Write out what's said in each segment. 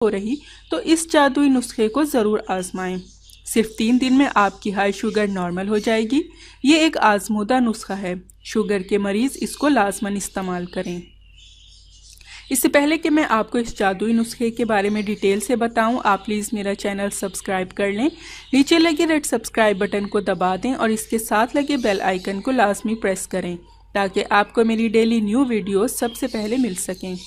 हो रही तो इस जादुई नुस्खे को ज़रूर आजमाएं। सिर्फ 3 दिन में आपकी हाई शुगर नॉर्मल हो जाएगी। ये एक आजमूदा नुस्खा है, शुगर के मरीज़ इसको लाजमन इस्तेमाल करें। इससे पहले कि मैं आपको इस जादुई नुस्खे के बारे में डिटेल से बताऊं, आप प्लीज़ मेरा चैनल सब्सक्राइब कर लें। नीचे लगे रेड सब्सक्राइब बटन को दबा दें और इसके साथ लगे बेल आइकन को लाजमी प्रेस करें ताकि आपको मेरी डेली न्यू वीडियोस सबसे पहले मिल सकें।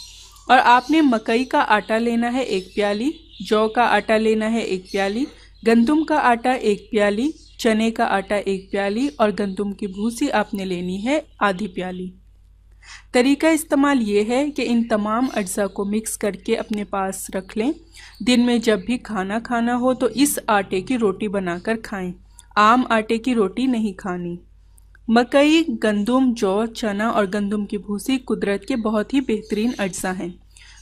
और आपने मकई का आटा लेना है 1 प्याली, जौ का आटा लेना है 1 प्याली, गंदम का आटा 1 प्याली, चने का आटा 1 प्याली और गंदम की भूसी आपने लेनी है आधी प्याली। तरीका इस्तेमाल ये है कि इन तमाम अज्जा को मिक्स करके अपने पास रख लें। दिन में जब भी खाना खाना हो तो इस आटे की रोटी बनाकर खाएं। आम आटे की रोटी नहीं खानी। मकई, गंदम, जौ, चना और गंदम की भूसी कुदरत के बहुत ही बेहतरीन अज्जा हैं।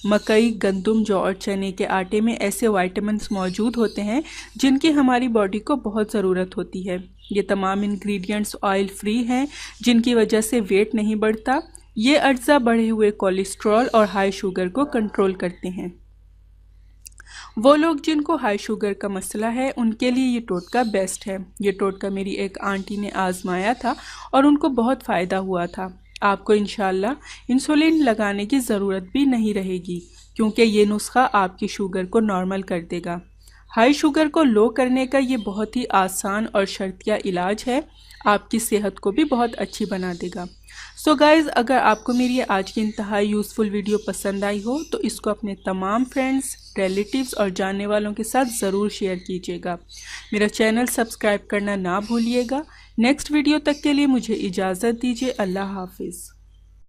मकई, गंदम, जौ और चने के आटे में ऐसे विटामिन्स मौजूद होते हैं जिनकी हमारी बॉडी को बहुत ज़रूरत होती है। ये तमाम इंग्रेडिएंट्स ऑयल फ्री हैं जिनकी वजह से वेट नहीं बढ़ता। ये अज्जा बढ़े हुए कोलेस्ट्रॉल और हाई शुगर को कंट्रोल करते हैं। वो लोग जिनको हाई शुगर का मसला है उनके लिए ये टोटका बेस्ट है। ये टोटका मेरी एक आंटी ने आजमाया था और उनको बहुत फ़ायदा हुआ था। आपको इंशाल्लाह इंसुलिन लगाने की ज़रूरत भी नहीं रहेगी क्योंकि ये नुस्खा आपकी शुगर को नॉर्मल कर देगा। हाई शुगर को लो करने का ये बहुत ही आसान और शर्तिया इलाज है, आपकी सेहत को भी बहुत अच्छी बना देगा। सो गाइज़, अगर आपको मेरी ये आज की इंतहाई यूज़फुल वीडियो पसंद आई हो तो इसको अपने तमाम फ्रेंड्स, रिलेटिव्स और जानने वालों के साथ ज़रूर शेयर कीजिएगा। मेरा चैनल सब्सक्राइब करना ना भूलिएगा। नेक्स्ट वीडियो तक के लिए मुझे इजाज़त दीजिए। अल्लाह हाफिज़।